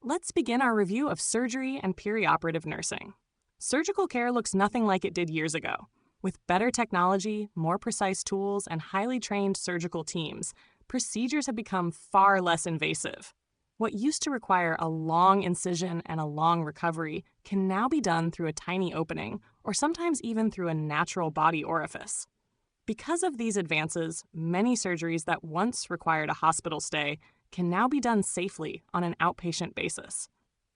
Let's begin our review of surgery and perioperative nursing. Surgical care looks nothing like it did years ago. With better technology, more precise tools, and highly trained surgical teams, procedures have become far less invasive. What used to require a long incision and a long recovery can now be done through a tiny opening, or sometimes even through a natural body orifice. Because of these advances, many surgeries that once required a hospital stay can now be done safely on an outpatient basis.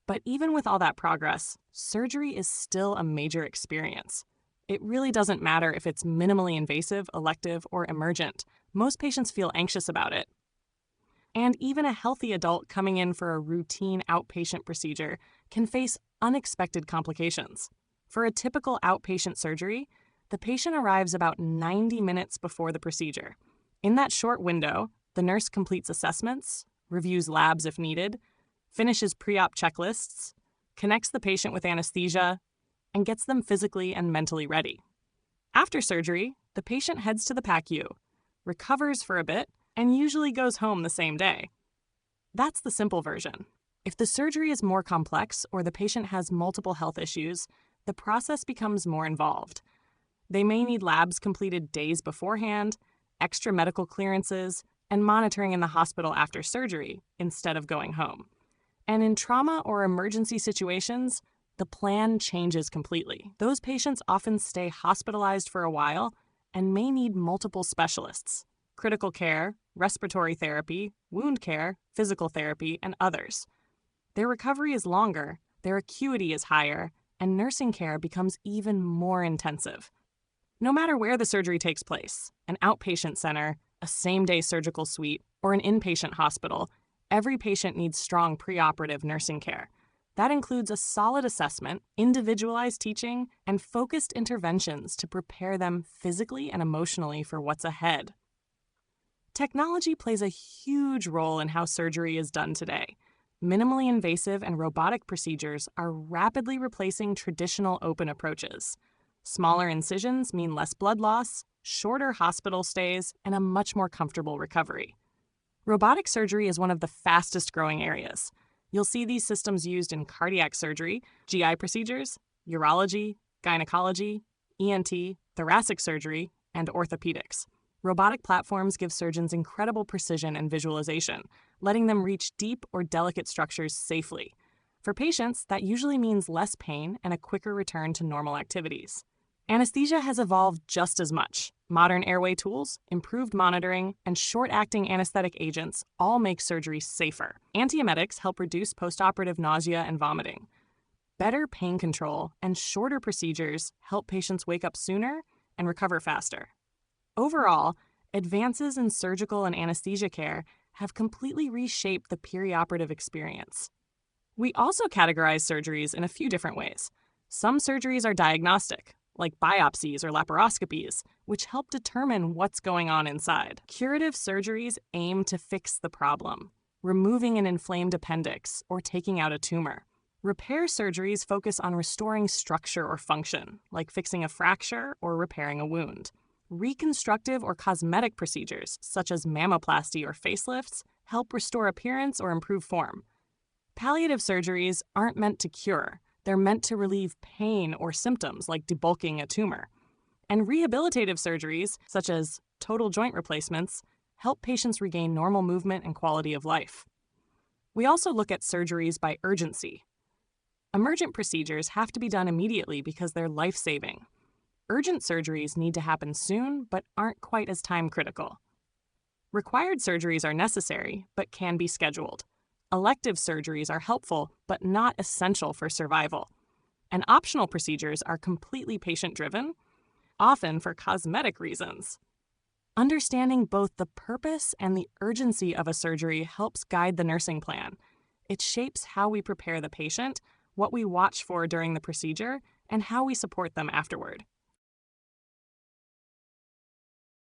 But even with all that progress, surgery is still a major experience. It really doesn't matter if it's minimally invasive, elective, or emergent. Most patients feel anxious about it. And even a healthy adult coming in for a routine outpatient procedure can face unexpected complications. For a typical outpatient surgery, the patient arrives about 90 minutes before the procedure. In that short window, the nurse completes assessments, reviews labs if needed, finishes pre-op checklists, connects the patient with anesthesia, and gets them physically and mentally ready. After surgery, the patient heads to the PACU, recovers for a bit, and usually goes home the same day. That's the simple version. If the surgery is more complex or the patient has multiple health issues, the process becomes more involved. They may need labs completed days beforehand, extra medical clearances, and monitoring in the hospital after surgery instead of going home. And in trauma or emergency situations, the plan changes completely. Those patients often stay hospitalized for a while and may need multiple specialists: critical care, respiratory therapy, wound care, physical therapy, and others. Their recovery is longer, their acuity is higher, and nursing care becomes even more intensive. No matter where the surgery takes place, an outpatient center, a same-day surgical suite, or an inpatient hospital, every patient needs strong preoperative nursing care. That includes a solid assessment, individualized teaching, and focused interventions to prepare them physically and emotionally for what's ahead. Technology plays a huge role in how surgery is done today. Minimally invasive and robotic procedures are rapidly replacing traditional open approaches. Smaller incisions mean less blood loss, shorter hospital stays, and a much more comfortable recovery. Robotic surgery is one of the fastest growing areas. You'll see these systems used in cardiac surgery, GI procedures, urology, gynecology, ENT, thoracic surgery, and orthopedics. Robotic platforms give surgeons incredible precision and visualization, letting them reach deep or delicate structures safely. For patients, that usually means less pain and a quicker return to normal activities. Anesthesia has evolved just as much. Modern airway tools, improved monitoring, and short-acting anesthetic agents all make surgery safer. Antiemetics help reduce postoperative nausea and vomiting. Better pain control and shorter procedures help patients wake up sooner and recover faster. Overall, advances in surgical and anesthesia care have completely reshaped the perioperative experience. We also categorize surgeries in a few different ways. Some surgeries are diagnostic, like biopsies or laparoscopies, which help determine what's going on inside. Curative surgeries aim to fix the problem, removing an inflamed appendix or taking out a tumor. Repair surgeries focus on restoring structure or function, like fixing a fracture or repairing a wound. Reconstructive or cosmetic procedures, such as mammoplasty or facelifts, help restore appearance or improve form. Palliative surgeries aren't meant to cure. They're meant to relieve pain or symptoms like debulking a tumor. And rehabilitative surgeries, such as total joint replacements, help patients regain normal movement and quality of life. We also look at surgeries by urgency. Emergent procedures have to be done immediately because they're life-saving. Urgent surgeries need to happen soon but aren't quite as time-critical. Required surgeries are necessary but can be scheduled. Elective surgeries are helpful but not essential for survival. And optional procedures are completely patient-driven, often for cosmetic reasons. Understanding both the purpose and the urgency of a surgery helps guide the nursing plan. It shapes how we prepare the patient, what we watch for during the procedure, and how we support them afterward.